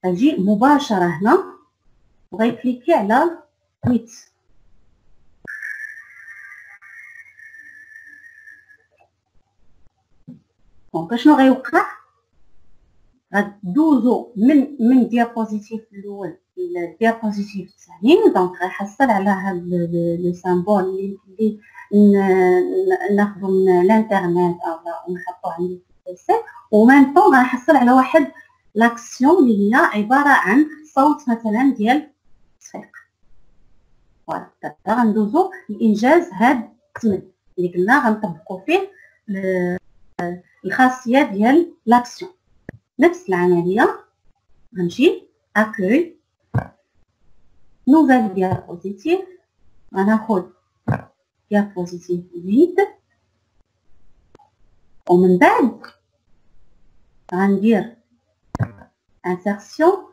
غنجي مباشره هنا وغيكليكي على 8. دونك شنو غيوقع؟ غدوزو من ديابوزيتيف الاول للديابوزيتيف الثاني. دونك غيحصل على هاد لو سامبول اللي ناخذو من الانترنت او نحطوه عندي في البيسي، وميم طون غنحصل على واحد لاكسيون اللي هي عباره عن صوت مثلا ديال التصفيق. فوالا دابا غندوزو لانجاز هاد التمرين اللي قلنا غنطبقو فيه الخاصيه ديال لاكسيون. نفس العمليه غنجي اكوي نوفيل ديابوزيتيف، غناخد ديابوزيتيف فيد ومن بعد غندير انسيرسيون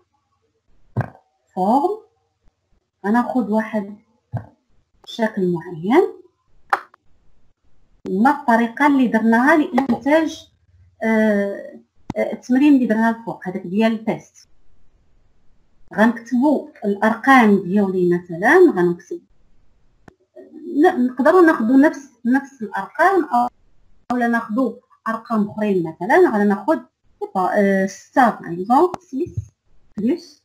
فورم، غناخد واحد شكل معين ما الطريقه اللي درناها لانتاج التمرين اللي درنا الفوق هذاك ديال التيست. غنكتبوا الارقام ديالي مثلا، غنكتب نقدروا ناخذوا نفس الارقام او لا ناخذوا ارقام اخرين. مثلا غناخذ 6 باغ 6 بلس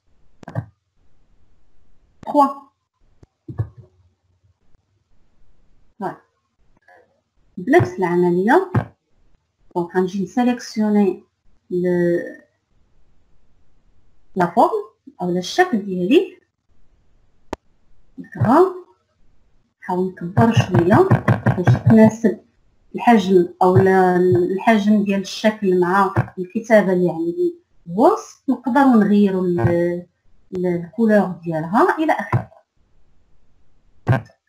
3. بنفس العمليه دونك غنجي نسيليكسيوني لا فورم او الشكل ديالي، نحاول نكبر شويه باش تناسب الحجم او الحجم ديال الشكل مع الكتابه اللي عندي وسط. نقدروا نغيروا الكولور ديالها الى اخره.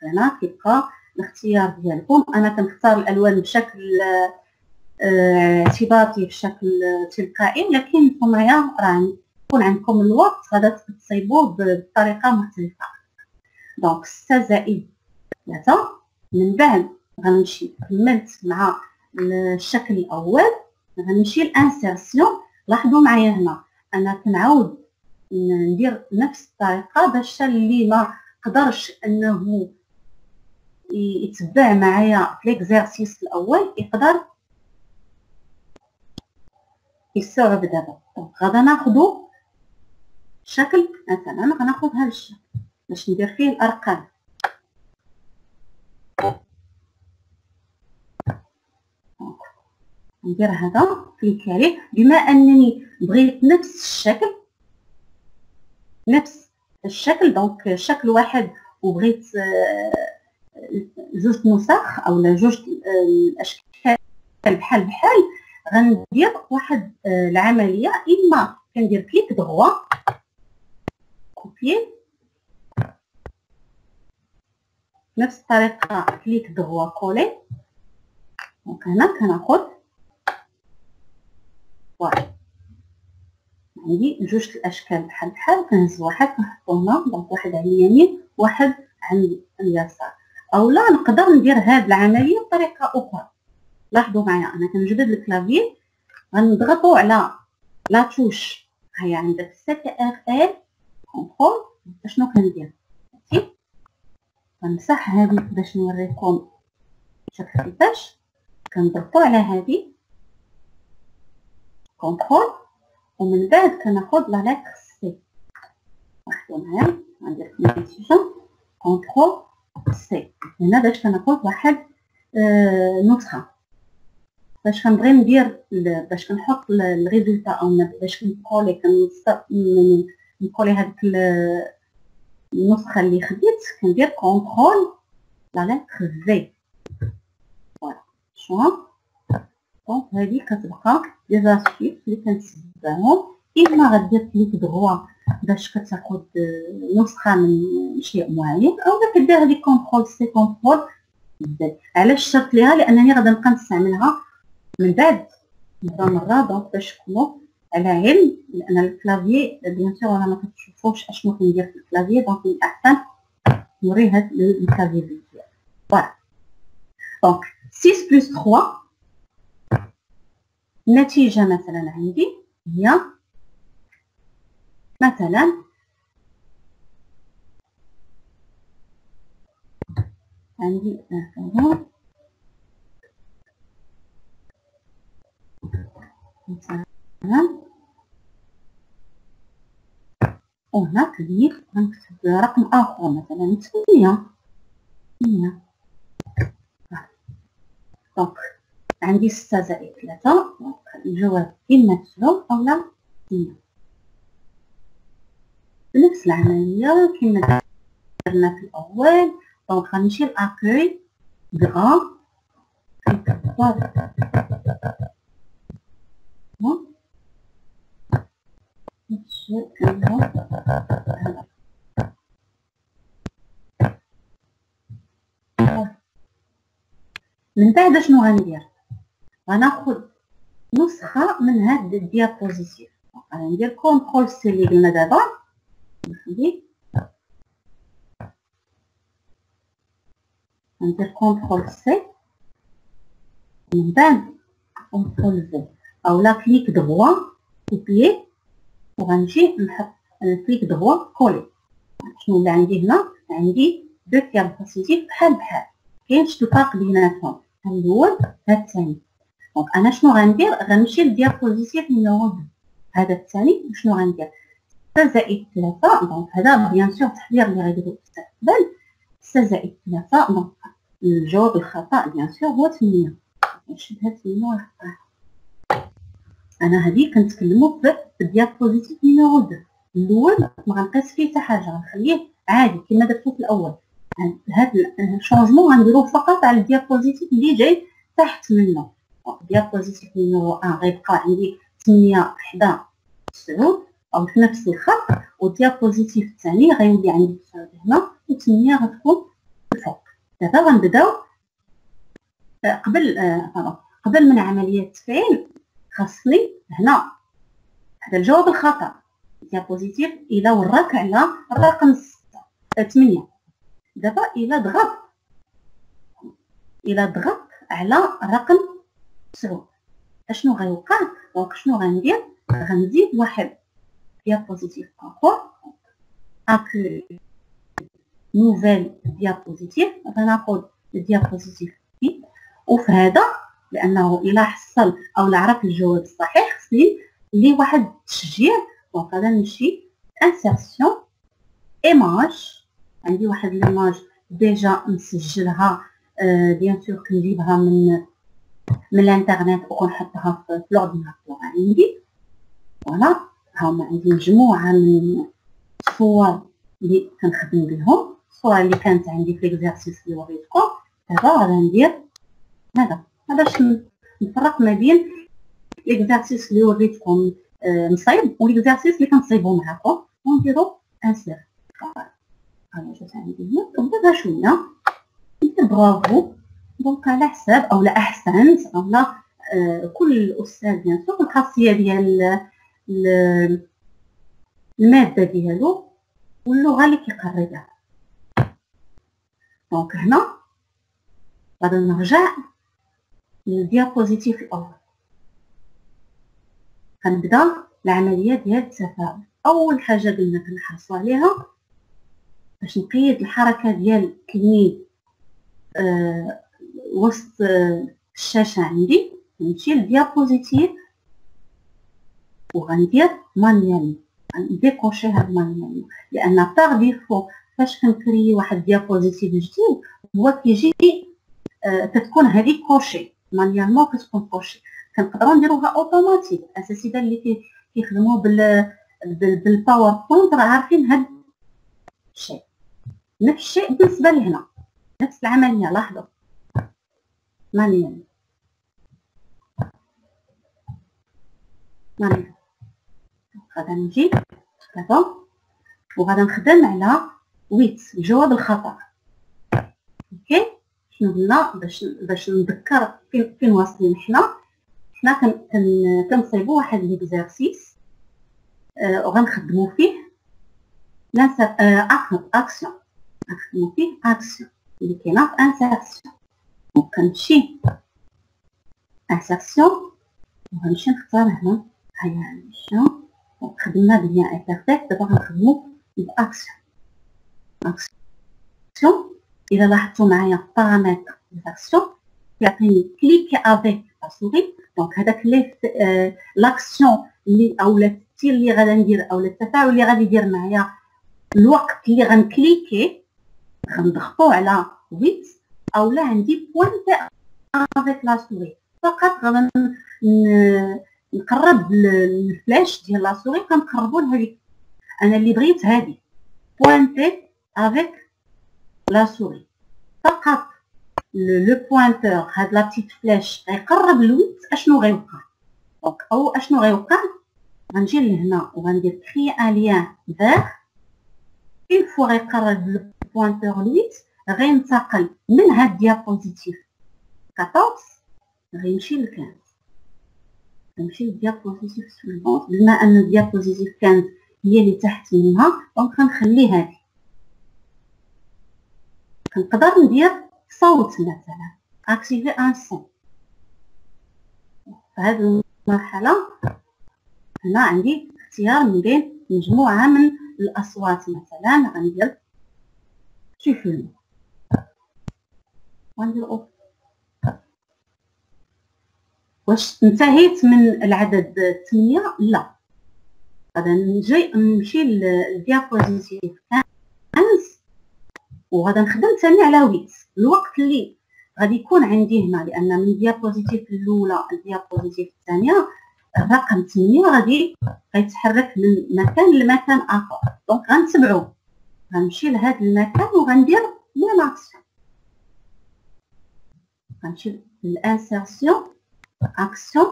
هنا كيبقى الاختيار ديالكم. انا كنختار الالوان بشكل اعتباطي بشكل تلقائي، لكن نتوما راه يكون عندكم الوقت غادا تصيبوه بطريقه مختلفه. دونك 6 زائد 3. من بعد غنمشي كملت مع الشكل الاول، غنمشي لانسيرسيون. لاحظوا معايا هنا انا كنعاود ندير نفس الطريقه باش اللي ما قدرش انه يتبع معايا في ليكزارسيس الاول يقدر يستوعب دابا. دونك غادا ناخذوا شكل، مثلا غناخذ هذا الشكل باش ندير فيه الارقام. ندير هذا كليك عليه. بما انني بغيت نفس الشكل دونك شكل واحد وبغيت جوج نسخ او جوج الاشكال بحال غندير واحد العمليه، اما كندير كليك دغوا كوبي نفس الطريقه كليك دغوا كولي. دونك هنا كناخذ واحد عندي جوج الاشكال بحال كنهز واحد كنحطو هنا، دونك واحد على اليمين واحد على اليسار. اولا نقدر ندير هاد العمليه بطريقه اخرى. لاحظوا معايا انا كنجبد الكلافي، غنضغطوا على لا توش هي عندك سي ار ال كونترول. شنو كندير؟ غنمسح هذه باش نوريكم شكل كيفاش. كنضغطوا على هذه كونترول ومن بعد كناخذ لا لتر سي. لاحظوا معايا غندير النتيجه كونترول سي هنا باش كناخذ واحد نسخه. باش كنبغي ندير باش كنحط الريزولتا او باش كنكولي نكولي هذيك النسخه اللي خديت كندير كونترول لا لتر في. فوالا شوف دونك هذه كتبقى لي زارشيف اللي كنتبعهم. اما غدير كليك دغوا باش كتاخد نسخه من شيء معين، او كدير هذه كونترول سي كونترول زد. علاش شرط ليها؟ لانني غادي نبقى نستعملها من بعد مره دونك باش تكونوا على علم، لان الكلافي بيان سور انا ما كتشوفوش اشنو كندير في الكلافي، دونك من الاحسن نوري هاد الكلافي ديالي. فوالا دونك 6 بلس 3 النتيجه مثلا عندي هي مثلا عندي مثلا وهنا كليك غنكتب رقم اخر مثلا 8. دونك عندي 6 زائد 3 دونك الجواب اما 9 او لا 8. بنفس العمليه كما درنا في الاول. دونك غنمشي لاكوي غرا من بعد شنو غندير؟ غناخد نسخه من هاد الديابوزيتيف. غندير كونترول سي اللي قلنا دابا، نخليه ندير كونترول سي من بعد كونترول في اولا كليك دغوا كوبيي، وغنجي نحط كليك دغوا كولي. شنو اللي عندي هنا؟ عندي دو ديابوزيتيف بحال بحال، كاينش الفرق بيناتهم، هاد الاول هاد الثاني. دونك انا شنو غندير؟ غنمشي للديابوزيتيف نيميرو 2 هذا الثاني. شنو غندير؟ 6 زائد 3. دونك هذا بيان سور التحضير اللي غيديرو الاستاذ قبل. 6 زائد 3 دونك الجواب الخطا بيان سور هو 8. نشد هاد 8 ونحطها. انا هذه كنتكلموا في الديابوزيتيف نيميرو 2 الاول، ما غنقيس فيه حتى حاجه، غنخليه عادي كما درتو في الاول. هاد الشونجمون غنديروه فقط على الديابوزيتيف اللي جاي تحت منه. الديابوزيتيف نيميرو 1 غيبقى عندي 8 11 9 او في نفس الخط، والديابوزيتيف الثاني غيولي عندي 9 هنا و8 غتكون الفوق. دابا غنبداو قبل من عمليه التفعيل خاصني هنا هذا الجواب الخطا ديابوزيتيف الى وراك على الرقم 8. دابا الى ضغط على رقم 9 اشنو غيوقع؟ دونك شنو غندير؟ غنزيد واحد ديابوزيتيف اخر ابل نوفيل ديابوزيتيف. غناخذ الديابوزيتيف بي، وفي هذا لانه الى حصل او لا عرف الجواب الصحيح خصني لي واحد التشجيع. دونك غادا نمشي انسيرسيون ايماج، عندي واحد ليماج ديجا مسجلها بيان سور كنجيبها من الانترنت وكنحطها في الاورديناتور عندي. فوالا هما عندي مجموعه من الصور اللي كنخدم بهم، الصور اللي كانت عندي في ليكزارسيس اللي وريتكم. دابا غادا ندير هذا باش نفرق ما بين ليكزارسيس اللي وريتكم نصايب وليكزارسيس اللي كنصايبو معاكم، ونديرو انسير. انا جات عندي هنا ودابا شويه ندير برافو. دونك على حساب او لا احسنت او لا كل استاذ بيان سور الخاصيه ديال الماده ديالو واللغه اللي كيقريها. دونك هنا غادي نرجع للديابوزيتيف الاول، غنبدا العمليه ديال التفاعل. اول حاجه قلنا كنحرصوا عليها باش نقيد الحركه ديال التلميذ وسط الشاشه عندي. نمشي للديابوزيتيف وغندير مانيال، نديكوشي هاد مانيال، لان باغ ديفو فاش كنكري واحد ديابوزيتيف جديد هو كيجي كتكون هذه كوشي مانيالمون، كتكون كوشي. كنقدروا نديروها اوتوماتيك. الاساتذه اللي كيخدموا بالباوربوينت راه عارفين هاد الشيء. نفس الشيء بالنسبه لهنا، نفس العمليه. لاحظوا مانيال غادا نجي كذا وغادا نخدم على 8 الجواب الخطا. اوكي شنو قلنا باش نذكر فين واصلين. حنا كنصيبوا واحد ليكزارسيس وغنخدموا فيه اكسيون، نخدموا فيه اكسيون اللي كاينه في انسيرسيون. وكنمشي انسيرسيون وغنمشي نختار هنا هيا ميسيون. خدمنا بليان انترفيس، دابا غنخدمو باكسيون. اكسيون اذا لاحظتوا معايا بارامتر الفيرسيون يعطيني كليكي افيك لا سوري. دونك هذاك لاكسيون اللي اولا التير اللي غادا ندير اولا التفاعل اللي غادي يدير معايا الوقت اللي غنكليكي غنضغطو على 8 اولا عندي بوينت افيك لا سوري. فقط غادا نقرب الفلاش ديال لا سوري، كنقربوا لهذيك. انا اللي بغيت هذه بوينتي افيك لا سوري فقط. لو بوينتور هاد لا بتيت فلاش غيقرب لويت. اشنو غيوقع؟ دونك او اشنو غيوقع؟ غنجي لهنا وغندير كري ان ليان فيغ. اون فوا غيقرب البوينتور لويت غينتقل من هاد ديابوزيتيف 14 غيمشي لكان، غنمشي للديابوزيتيف سويفونت. بما ان الديابوزيتيف كانت هي اللي تحت منها دونك غنخلي هذه. كنقدر ندير صوت مثلا اكتيفي ان سون. في هذه المرحله هنا عندي اختيار من بين مجموعه من الاصوات، مثلا غندير شوفوا غندير اوف. واش انتهيت من العدد 8؟ لا، غادا نمشي للديابوزيتيف 15 وغادا نخدم ثاني على 8. الوقت اللي غادي يكون عندي هنا، لان من الديابوزيتيف الاولى للديابوزيتيف الثانيه الرقم 8 غادي يتحرك من مكان لمكان اخر، دونك غنتبعو. غنمشي لهذا المكان وغندير ميم اكسيون. غنمشي للانسيرسيون action,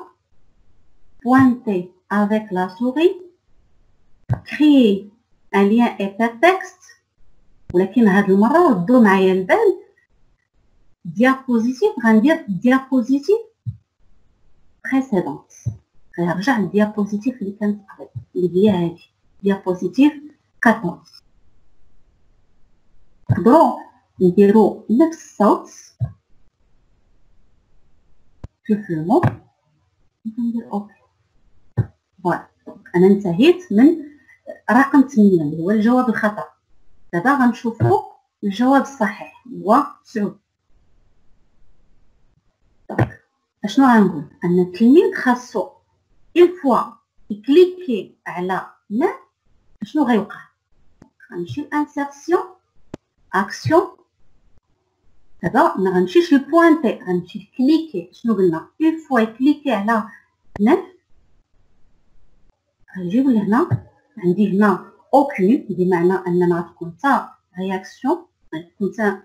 pointer avec la souris, créer un lien hypertexte. ولكن هاد المرة ردوا معايا البال، diapositive غندير diapositive précédente. غنرجع للديابوزيتيف اللي كانت قبل اللي هي هادي diapositive 14. نقدروا نديروا نفس الصوت. شوف المو ندير اوكي. فوالا انا انتهيت من رقم 8 اللي هو الجواب الخطا. دابا غنشوفوا الجواب الصحيح هو 9. اشنو غنقول؟ ان التلميذ خاصو اون فوا يكليكي على لا شنو غيوقع؟ غنمشي لانسيرسيون اكسيون. دابا ما غنمشيش لبوانتي، غنمشي كليكي. شنو قلنا؟ اون فوا كليكي على 9 غنجيو لهنا. عندي هنا اوكين بمعنى اننا غتكون تا رياكسيون، غتكون تا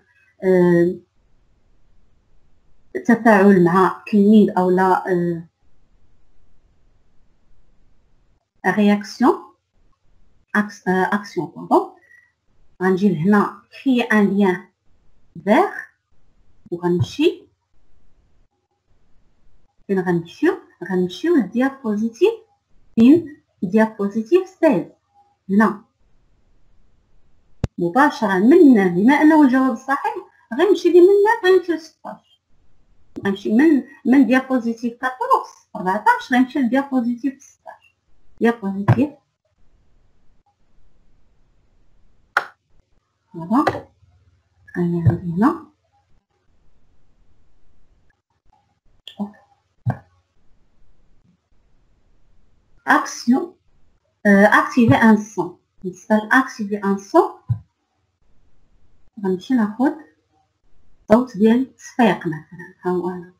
تفاعل مع تلميذ او لا رياكسيون اكسيون باردون. غنجي لهنا كري ان ليان فيغ وغنمشي فين غنمشيو للديابوزيتيف diapositive 16. هنا مباشرة من بما انه الجواب الصحيح غنمشي لي من غنمشي ل 16. غنمشي من diapositive 14 غنمشي ل diapositive 16. diapositive هذا غنعمل هنا action activer un son. بالنسبة لأكتيفي ان سون غنمشي ناخد صوت ديال التصفيق مثلا. ها هو هنا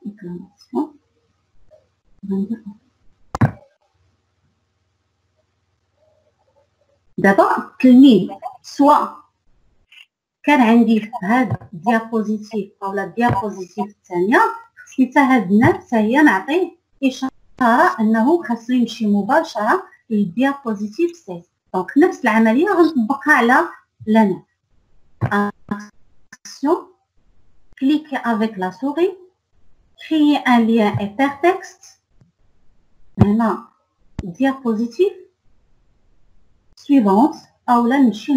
إكلاماسيون. دابا التلميذ سواء كان عندي في هاد الديابوزيتيف اولا الديابوزيتيف الثانية، خصني حتى هاد الناس هي نعطيه إشارة انه خاصو يمشي مباشره للديابوزيتيف 16. دونك نفس العمليه غنطبقها على لنا. اكسيون كليكي افيك لا سوري كريي ان ليان هايبرتكست. هنا ديابوزيتيف سويفونت اولا نمشي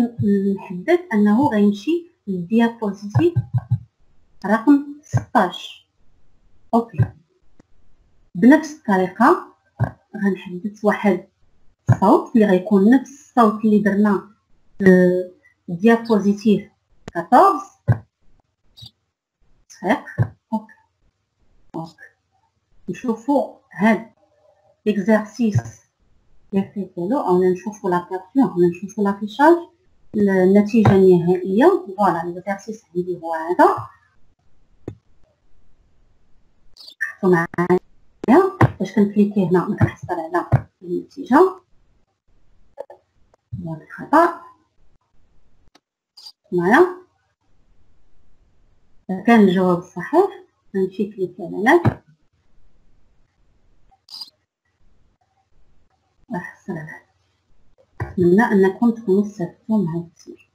نحدد انه غيمشي للديابوزيتيف رقم 16. اوكي. بنفس الطريقه غنحدد واحد الصوت اللي غيكون نفس الصوت اللي درنا في الديابوزيتيف 14. صحيح. اوكي. نشوفوا هاد ليكزارسيس اللي فيتو او نشوفوا لابيرسيون، نشوفوا لافيشاج النتيجه النهائيه. فوالا ليكزارسيس عندي هو هذا. حطوا معايا باش كنكليكي هنا كنحصل على النتيجه. هذا الخطا معايا. كان الجواب الصحيح غنمشي كليكي على هناك نحصل على. نتمنى انكم تكونوا استفدتوا من هذا التسجيل.